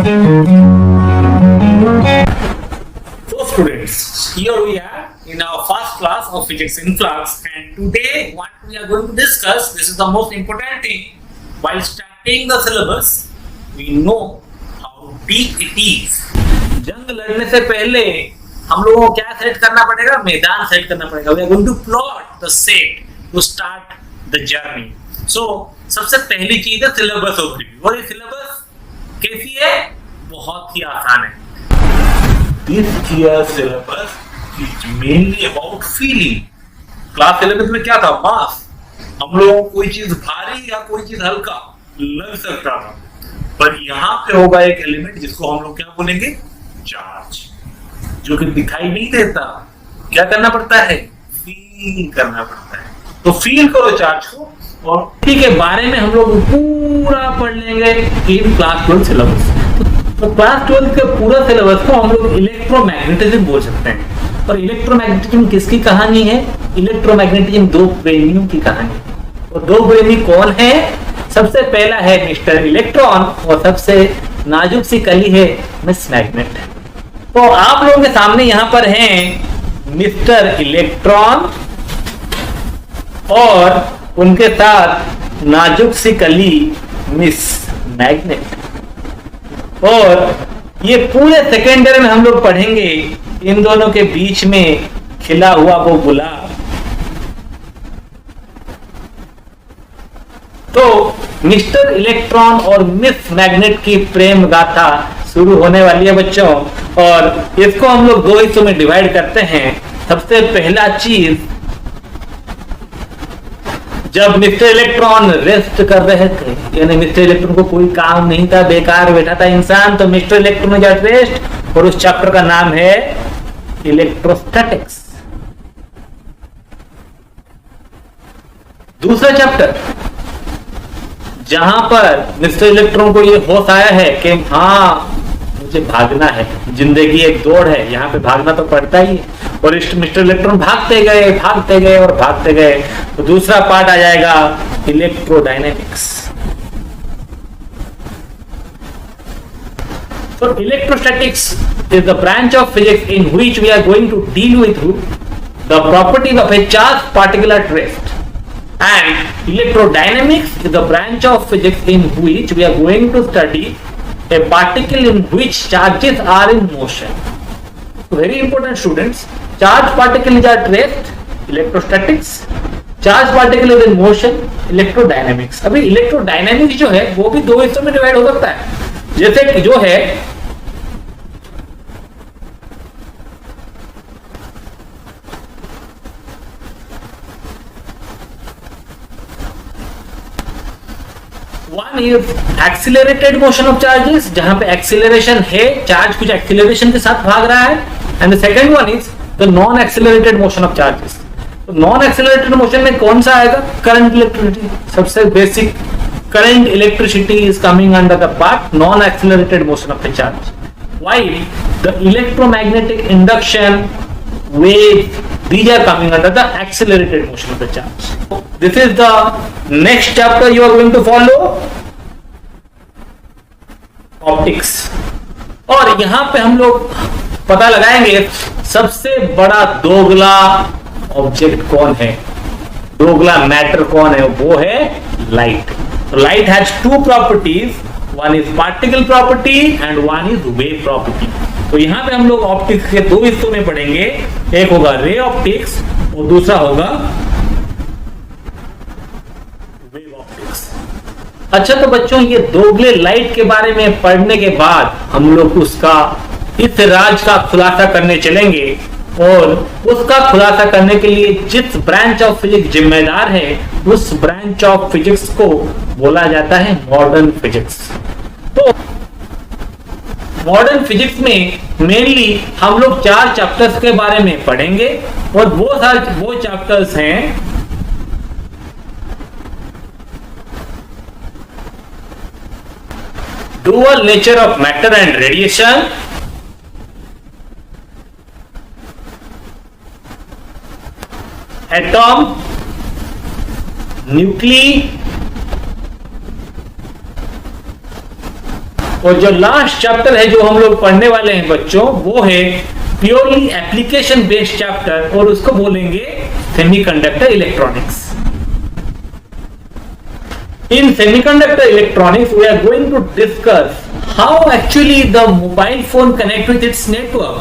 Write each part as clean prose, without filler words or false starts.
So students, here we are in our first class of physics in flux, and today what we are going to discuss, this is the most important thing. While starting the syllabus, we know how deep it is. जंग लड़ने से पहले हम लोगों को क्या set करना पड़ेगा? मैदान सेट करना पड़ेगा. We are going to plot the set to start the journey. So सबसे पहली चीज है सिलेबस ओवरव्यू. और ये सिलेबस कैसी है? बहुत ही आसान है. This year's syllabus is mainly about feeling. Class syllabus में क्या था? मास. हम लोगों को कोई चीज भारी या कोई चीज हल्का लग सकता था, पर यहाँ पे होगा एक एलिमेंट जिसको हम लोग क्या बोलेंगे? चार्ज, जो कि दिखाई नहीं देता. क्या करना पड़ता है? फील करना पड़ता है. तो फील करो चार्ज को, और ठीक है बारे में हम लोग पूरा पढ़ लेंगे इन क्लास 12 सिलेबस. तो क्लास 12 के पूरा सिलेबस को हम लोग इलेक्ट्रोमैग्नेटिज्म बोल सकते हैं. और इलेक्ट्रोमैग्नेटिज्म किसकी कहानी है? इलेक्ट्रोमैग्नेटिज्म दो प्रेमियों की कहानी. और दो प्रेमी कौन है? सबसे पहला है मिस्टर इलेक्ट्रॉन और सबसे नाजुक सी कली है मिस मैग्नेट. तो आप लोगों के सामने यहां पर हैं मिस्टर इलेक्ट्रॉन और उनके साथ नाजुक सी कली मिस मैग्नेट. और ये पूरे सेकेंडरी में हम लोग पढ़ेंगे इन दोनों के बीच में खिला हुआ वो गुलाब. तो मिस्टर इलेक्ट्रॉन और मिस मैग्नेट की प्रेम गाथा शुरू होने वाली है बच्चों. और इसको हम लोग दो हिस्सों में डिवाइड करते हैं. सबसे पहला चीज, जब मिस्टर इलेक्ट्रॉन रेस्ट कर रहे थे, यानी मिस्टर इलेक्ट्रॉन को कोई काम नहीं था, बेकार बैठा था इंसान, तो मिस्टर इलेक्ट्रॉन ने जब रेस्ट, और उस चैप्टर का नाम है इलेक्ट्रोस्टैटिक्स. दूसरा चैप्टर, जहां पर मिस्टर इलेक्ट्रॉन को ये होश आया है कि हाँ मुझे भागना है, जिंदगी एक दौड़ है, यहाँ पे भागना तो पड़ता ही है. और मिस्टर इलेक्ट्रॉन भागते गए और भागते गए. तो दूसरा पार्ट आ जाएगा electrodynamics. So electrostatics is the branch of physics in which we are going to deal with the properties of a charged particle at rest. And electrodynamics is the branch of physics in which we are going to study a particle in which charges are in motion. So very important students, charged particle is at rest, electrostatics. Charged particle is in motion, electrodynamics. अभी electrodynamics जो है वो भी दो हिस्सों में divide हो सकता है. जैसे कि जो है one is accelerated motion of charges, जहां पे एक्सिलरेशन है, चार्ज कुछ एक्सिलरेशन के साथ भाग रहा है. And the second one is the non accelerated motion of charges. तो नॉन एक्सिलरेटेड मोशन में कौन सा आएगा? Current electricity. सबसे basic current electricity is coming under the part non accelerated motion of the charge. While the electromagnetic induction, waves, these are coming under the accelerated motion of the charge. This is the next chapter you are going to follow, optics. और यहां पे हम लोग पता लगाएंगे सबसे बड़ा दोगला ऑब्जेक्ट कौन है, दोगला मैटर कौन है. वो है light. Light has two properties, one is particle property and one is wave property. तो यहां पे हम लोग ऑप्टिक्स के दो हिस्सों में पढ़ेंगे. एक होगा रे ऑप्टिक्स और दूसरा होगा वेव ऑप्टिक्स. अच्छा तो बच्चों, ये दोगले लाइट के बारे में पढ़ने के बाद हम लोग उसका इस राज का खुलासा करने चलेंगे. और उसका खुलासा करने के लिए जिस ब्रांच ऑफ फिजिक्स जिम्मेदार है, उस ब्रांच ऑफ फिजिक्स को बोला जाता है मॉडर्न फिजिक्स. तो मॉडर्न फिजिक्स में मेनली हम लोग 4 चैप्टर्स के बारे में पढ़ेंगे. और वो चैप्टर्स हैं dual nature of matter and radiation, atom, nuclei और जो लास्ट चैप्टर है जो हम लोग पढ़ने वाले हैं बच्चों, वो है प्योरली एप्लीकेशन बेस्ड चैप्टर, और उसको बोलेंगे semiconductor electronics. In semiconductor electronics, we are going to discuss how actually the mobile phone connects with its network,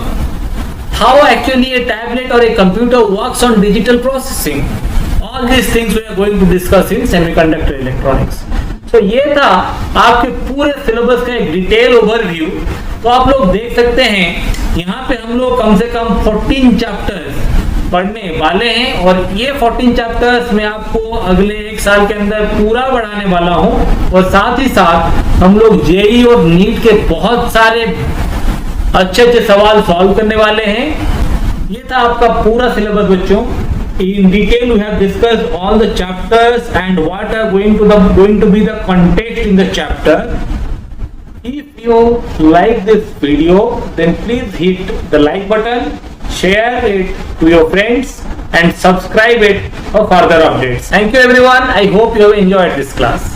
how actually a tablet or a computer works on digital processing. All these things we are going to discuss in semiconductor electronics. So ये था आपके पूरे syllabus का एक detail overview. तो आप लोग देख सकते हैं यहाँ पे हम लोग कम से कम 14 चैप्टर्स पढ़ने वाले हैं, और ये 14 चैप्टर्स मैं आपको अगले एक साल के अंदर पूरा पढ़ाने वाला हूँ। और साथ ही साथ हम लोग जेईई और नीट के बहुत सारे अच्छे सवाल सॉल्व करने वाले हैं। ये था आपका पूरा सिलेबस बच्चों। In detail we have discussed all the chapters and what are going to be the context in the chapter. If you like this video, then please hit the like button, share it to your friends and subscribe it for further updates. Thank you everyone. I hope you have enjoyed this class.